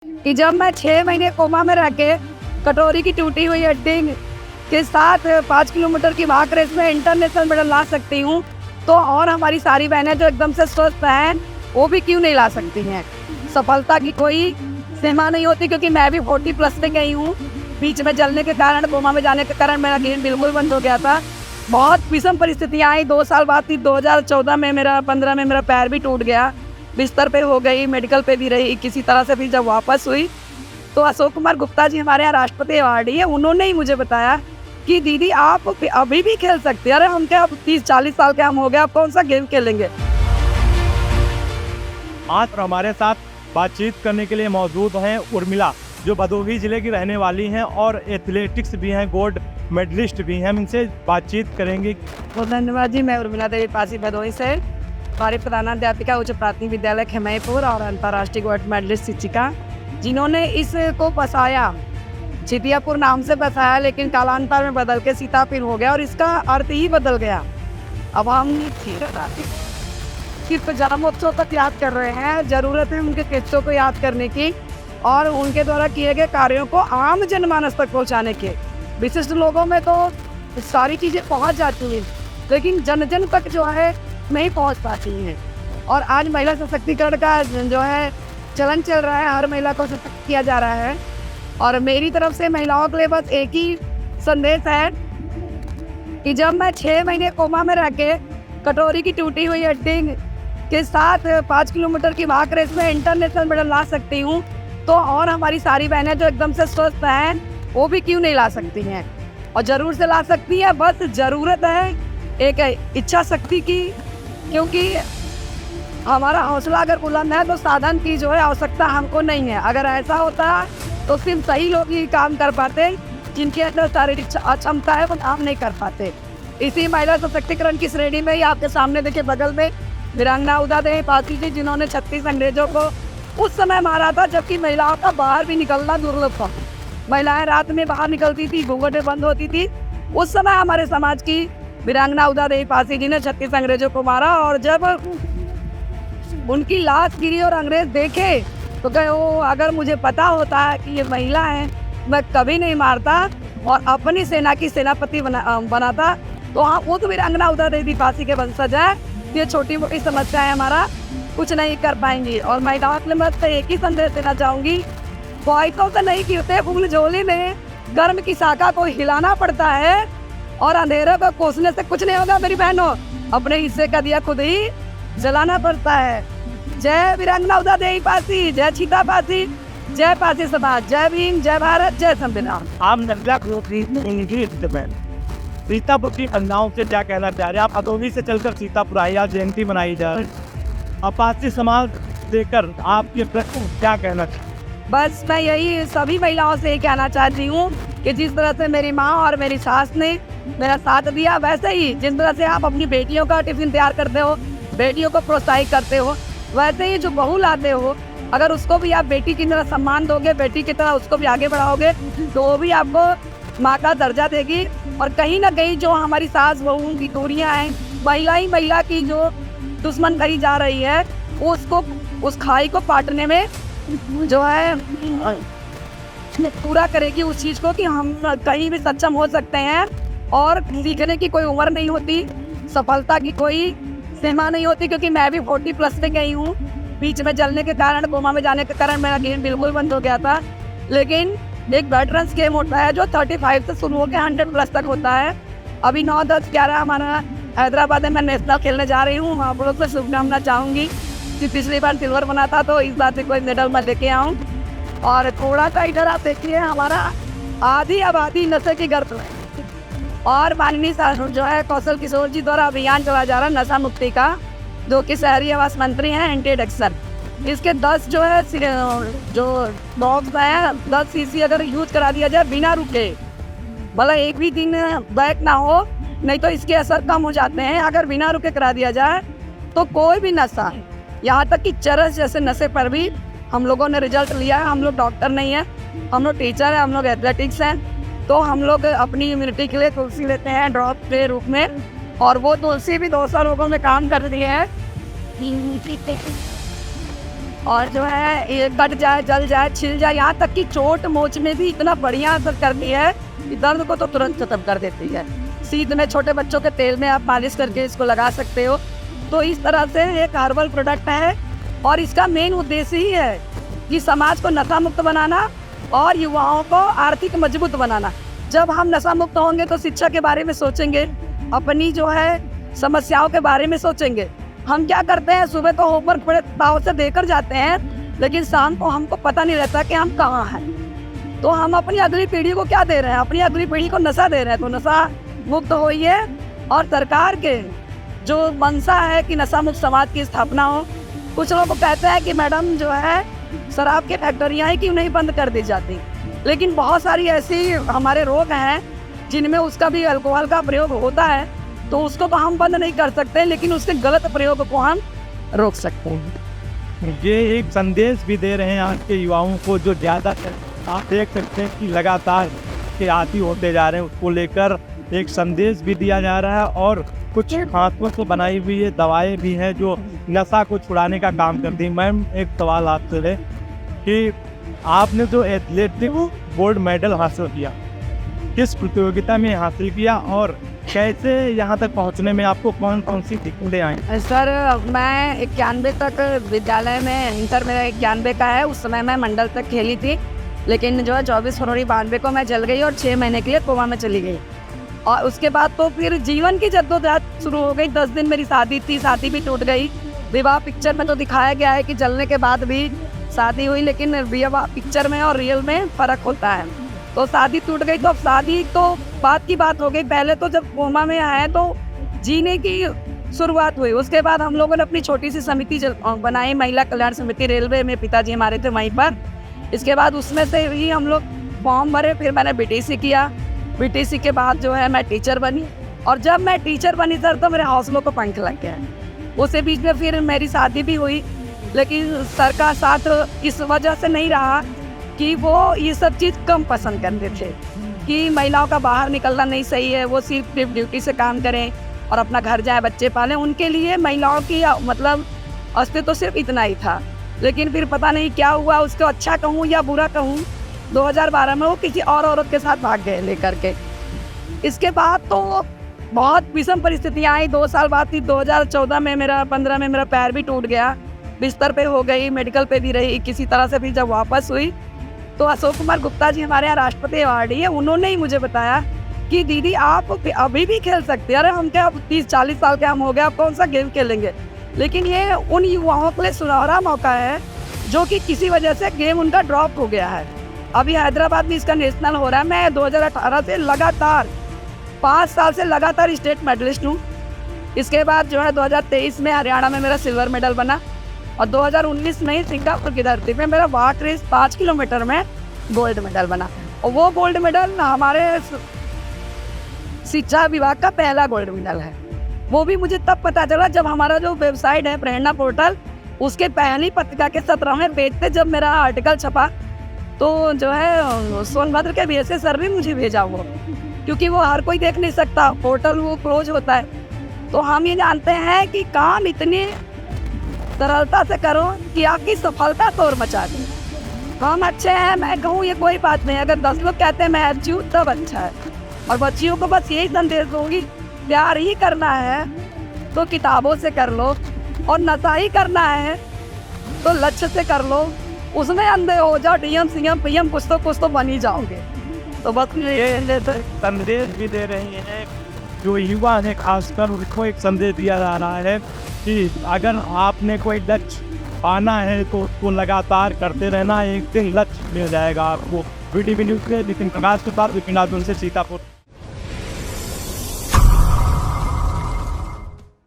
कि जब मैं 6 महीने कोमा में रह के कटोरी की टूटी हुई हड्डी के साथ 5 किलोमीटर की भाग रेस में इंटरनेशनल मेडल ला सकती हूँ, तो और हमारी सारी बहनें जो एकदम से स्वस्थ हैं वो भी क्यों नहीं ला सकती हैं। सफलता की कोई सीमा नहीं होती, क्योंकि मैं भी 40 प्लस से गई हूँ। बीच में जलने के कारण, कोमा में जाने के कारण मेरा गेम बिल्कुल बंद हो गया था। बहुत विषम परिस्थितियाँ आई। 2 साल बाद थी 2014 में, 15 में मेरा पैर भी टूट गया, बिस्तर पे हो गई, मेडिकल पे भी रही किसी तरह से। फिर जब वापस हुई तो अशोक कुमार गुप्ता जी हमारे यहाँ राष्ट्रपति अवार्डी है, उन्होंने ही मुझे बताया कि दीदी आप अभी भी खेल सकते हैं। अरे हम क्या, 30-40 साल के हम हो गए, आप कौन सा गेम खेलेंगे। आज हमारे साथ बातचीत करने के लिए मौजूद हैं उर्मिला, जो भदोही जिले की रहने वाली हैं और एथलेटिक्स भी हैं, गोल्ड मेडलिस्ट भी हैं। हम इनसे बातचीत करेंगे। बहुत धन्यवाद जी। मैं उर्मिला देवी पासी भदोही से, हमारी प्रधानाध्यापिका उच्च प्राथमिक विद्यालय खेमईपुर और अंतर्राष्ट्रीय गोल्ड मेडलिस्ट शिक्षिका, जिन्होंने इसको बसाया। चितियापुर नाम से बसाया, लेकिन कालांतर में बदल के सीतापुर हो गया और इसका अर्थ ही बदल गया। अब हम सिर्फ जन्मोत्सव तक याद कर रहे हैं। जरूरत है उनके किस्सों को याद करने की और उनके द्वारा किए गए कार्यों को आम जनमानस तक पहुंचाने के। विशिष्ट लोगों में तो सारी चीज़ें पहुंच जाती हैं, लेकिन जन जन तक जो है नहीं पहुंच पाती हैं। और आज महिला सशक्तिकरण का जो है चलन चल रहा है, हर महिला को सशक्त किया जा रहा है। और मेरी तरफ से महिलाओं के लिए बस एक ही संदेश है कि जब मैं 6 महीने कोमा में रह के कटोरी की टूटी हुई हड्डी के साथ 5 किलोमीटर की भाग रेस में इंटरनेशनल मेडल ला सकती हूँ, तो और हमारी सारी बहनें जो एकदम से स्वस्थ हैं वो भी क्यों नहीं ला सकती हैं। और ज़रूर से ला सकती हैं, बस ज़रूरत है एक इच्छा शक्ति की। क्योंकि हमारा हौसला अगर बुलंद है तो साधन की जो है आवश्यकता हमको नहीं है। अगर ऐसा होता तो सिर्फ सही लोग ही काम कर पाते, जिनके अंदर शारीरिक अक्षमता है वो काम नहीं कर पाते। इसी महिला सशक्तिकरण की श्रेणी में ही आपके सामने देखिए बगल में वीरांगना उदा देवी पासी जी, जिन्होंने 36 अंग्रेजों को उस समय मारा था जबकि महिलाओं का बाहर भी निकलना दुर्लभ था। महिलाएं रात में बाहर निकलती थी, घूंघटें बंद होती थी। उस समय हमारे समाज की वीरांगना उदा देवी पासी जी ने 36 अंग्रेजों को मारा। और जब उनकी लाश गिरी और अंग्रेज देखे तो कहे, ओ अगर मुझे पता होता कि ये महिला है, मैं कभी नहीं मारता और अपनी सेना की सेनापति बनाता। तो हाँ, वो तो वीरांगना उदा देवी पासी के वंशज है। ये छोटी मोटी समस्याएं हमारा कुछ नहीं कर पाएंगी। और महिलाओं के लिए मैं तो एक ही संदेश देना चाहूँगी, ख्वाहिशों से नहीं गिरते फूल झोली में, गर्म की शाखा को हिलाना पड़ता है और अंधेरे को कोसने से कुछ नहीं होगा मेरी बहनों। अपने हिस्से का दिया खुद ही जलाना पड़ता है। जय वीरांगना उदा देवी पासी, जय छीता पासी, जय पासी समाज, जय भीम, जय भारत, जय संविधान। आम जनता को सीतापुर की महिलाओं से क्या कहना चाह रहे हैं आप? भदोही से चलकर सीतापुर आई, आज जयंती मनाई जा रही है। अपासी समाज देकर आपके प्रश्न क्या कहना चाहिए? बस मैं यही सभी महिलाओं से कहना चाहती हूँ कि जिस तरह से मेरी माँ और मेरी सास ने मेरा साथ दिया, वैसे ही जिस तरह से आप अपनी बेटियों का टिफिन तैयार करते हो, बेटियों को प्रोत्साहित करते हो, वैसे ही जो बहू लाते हो, अगर उसको भी आप बेटी की तरह सम्मान दोगे, बेटी की तरह उसको भी आगे बढ़ाओगे, तो वो भी आपको माँ का दर्जा देगी। और कहीं ना कहीं जो हमारी सास बहुओं की दूरियाँ हैं, महिला ही महिला की जो दुश्मन करी जा रही है, वो उसको उस खाई को पाटने में जो है पूरा करेगी उस चीज़ को कि हम कहीं भी सक्षम हो सकते हैं। और सीखने की कोई उम्र नहीं होती, सफलता की कोई सीमा नहीं होती। क्योंकि मैं भी 40 प्लस से गई हूँ। बीच में जलने के कारण, कोमा में जाने के कारण मेरा गेम बिल्कुल बंद हो गया था। लेकिन एक वेटरन्स गेम होता है जो 35 से शुरू होकर 100 प्लस तक होता है। अभी 9, 10, 11 हमारा हैदराबाद में मैं नेशनल खेलने जा रही हूँ। आप लोग से शुभकामना चाहूँगी कि पिछली बार सिल्वर बना था, तो इस बार से कोई मेडल मैं लेके आऊँ। और थोड़ा सा इधर आप देखिए, हमारा आधी आबादी नशे की गर्त है। और माननीय जो है कौशल किशोर जी द्वारा अभियान चलाया जा रहा है नशा मुक्ति का, जो कि शहरी आवास मंत्री हैं, एंटी एडिक्शन। इसके 10 जो है जो बॉक्स हैं, 10 सीसी अगर यूज करा दिया जाए बिना रुके, भला एक भी दिन बैक ना हो, नहीं तो इसके असर कम हो जाते हैं। अगर बिना रुके करा दिया जाए तो कोई भी नशा, यहाँ तक कि चरस जैसे नशे पर भी हम लोगों ने रिजल्ट लिया है। हम लोग डॉक्टर नहीं हैं, हम लोग टीचर हैं, हम लोग एथलेटिक्स हैं। तो हम लोग अपनी इम्यूनिटी के लिए तुलसी लेते हैं ड्रॉप के रूप में, और वो तुलसी भी 200 लोगों में काम कर रही है। और जो है ये कट जाए, जल जाए, छिल जाए, यहाँ तक कि चोट मोच में भी इतना बढ़िया असर करती है कि दर्द को तो तुरंत खत्म कर देती है। सीध में छोटे बच्चों के तेल में आप मालिश करके इसको लगा सकते हो। तो इस तरह से एक हर्बल प्रोडक्ट है और इसका मेन उद्देश्य ही है कि समाज को नशा मुक्त बनाना और युवाओं को आर्थिक मजबूत बनाना। जब हम नशा मुक्त होंगे तो शिक्षा के बारे में सोचेंगे, अपनी जो है समस्याओं के बारे में सोचेंगे। हम क्या करते हैं, सुबह तो होमवर्क बड़े ताव से देकर जाते हैं, लेकिन शाम को हमको पता नहीं रहता कि हम कहाँ हैं। तो हम अपनी अगली पीढ़ी को क्या दे रहे हैं, अपनी अगली पीढ़ी को नशा दे रहे हैं। तो नशा मुक्त होइए और सरकार के जो मंशा है कि नशा मुक्त समाज की स्थापना हो। कुछ लोग कहते हैं कि मैडम जो है शराब की फैक्ट्रियाँ ही क्यों नहीं बंद कर दी जाती, लेकिन बहुत सारी ऐसी हमारे रोग हैं जिनमें उसका भी अल्कोहल का प्रयोग होता है, तो उसको तो हम बंद नहीं कर सकते, लेकिन उसके गलत प्रयोग को हम रोक सकते हैं। ये एक संदेश भी दे रहे हैं आज के युवाओं को, जो ज़्यादातर आप देख सकते हैं कि लगातार के आदी होते जा रहे हैं, उसको लेकर एक संदेश भी दिया जा रहा है। और कुछ हाथों से बनाई हुई ये दवाएं भी हैं जो नशा को छुड़ाने का काम करती हैं। मैम, एक सवाल आपसे है कि आपने जो एथलेटिक गोल्ड मेडल हासिल किया, किस प्रतियोगिता में हासिल किया और कैसे यहाँ तक पहुँचने में आपको कौन कौन सी दिक्कतें आई? सर, मैं 91 तक विद्यालय में, इंटर मेरा 91 का है, उस समय मैं मंडल तक खेली थी। लेकिन जो है 24 फरवरी 92 को मैं जल गई और 6 महीने के लिए कोमा में चली गई। और उसके बाद तो फिर जीवन की जद्दोजहद शुरू हो गई। 10 दिन मेरी शादी थी, शादी भी टूट गई। विवाह पिक्चर में तो दिखाया गया है कि जलने के बाद भी शादी हुई, लेकिन विवाह पिक्चर में और रियल में फ़र्क होता है। तो शादी टूट गई, तो अब शादी तो बात की बात हो गई। पहले तो जब कोमा में आए तो जीने की शुरुआत हुई। उसके बाद हम लोगों ने अपनी छोटी सी समिति बनाई, महिला कल्याण समिति, रेलवे में पिताजी हमारे थे वहीं पर। इसके बाद उसमें से ही हम लोग फॉर्म भरे, फिर मैंने बीटीसी किया। बीटीसी के बाद जो है मैं टीचर बनी, और जब मैं टीचर बनी सर तो मेरे हौसलों को पंख लग गया। उसी बीच में फिर मेरी शादी भी हुई, लेकिन सर का साथ इस वजह से नहीं रहा कि वो ये सब चीज़ कम पसंद करते थे कि महिलाओं का बाहर निकलना नहीं सही है, वो सिर्फ ड्यूटी से काम करें और अपना घर जाए, बच्चे पालें। उनके लिए महिलाओं की मतलब अस्तित्व तो सिर्फ इतना ही था। लेकिन फिर पता नहीं क्या हुआ, उसको अच्छा कहूँ या बुरा कहूँ, 2012 में वो किसी और औरत के साथ भाग गए लेकर के। इसके बाद तो बहुत विषम परिस्थितियाँ आई। 2 साल बाद थी 2014 में, 15 में मेरा पैर भी टूट गया, बिस्तर पे हो गई, मेडिकल पे भी रही। किसी तरह से भी जब वापस हुई तो अशोक कुमार गुप्ता जी हमारे यहाँ राष्ट्रपति अवार्डी है, उन्होंने ही मुझे बताया कि दीदी आप अभी भी खेल सकते हैं। अरे हम क्या 30-40 साल के हम हो गए, आप कौन सा गेम खेलेंगे। लेकिन ये उन युवाओं के लिए सुनहरा मौका है जो कि किसी वजह से गेम उनका ड्रॉप हो गया है। अभी हैदराबाद में इसका नेशनल हो रहा है। मैं 2018 से लगातार 5 साल से लगातार स्टेट मेडलिस्ट हूँ। इसके बाद जो है 2023 में हरियाणा में मेरा सिल्वर मेडल बना, और 2019 में ही सिंगापुर की धरती पे मेरा वाक रेस 5 किलोमीटर में गोल्ड मेडल बना। और वो गोल्ड मेडल हमारे शिक्षा विभाग का पहला गोल्ड मेडल है। वो भी मुझे तब पता चला जब हमारा जो वेबसाइट है प्रेरणा पोर्टल, उसके पहली पत्रिका के 17वें पेज पे जब मेरा आर्टिकल छपा, तो जो है सोनभद्र के बीएसए सर भी मुझे भेजा वो, क्योंकि वो हर कोई देख नहीं सकता, पोर्टल वो क्लोज होता है। तो हम ये जानते हैं कि काम इतनी सरलता से करो कि आपकी सफलता शोर मचा दे। हम अच्छे हैं, मैं कहूँ ये कोई बात नहीं। अगर 10 लोग कहते हैं मैं अच्छी हूँ तब अच्छा है। और बच्चियों को बस यही संदेश दूंगी, प्यार ही करना है तो किताबों से कर लो, और नशा ही करना है तो लक्ष्य से कर लो। उसमें अंधे हो जाओ, डीएम सीएम पीएम कुछ तो बन ही जाओगे। तो बस ये संदेश भी दे रही हैं जो युवा है, खासकर उनको एक संदेश दिया जा रहा है कि अगर आपने कोई लक्ष्य पाना है तो उसको लगातार करते रहना, एक दिन लक्ष्य मिल जाएगा आपको। VTV न्यूज़ के नितिन प्रकाश के साथ विपिन से सीतापुर।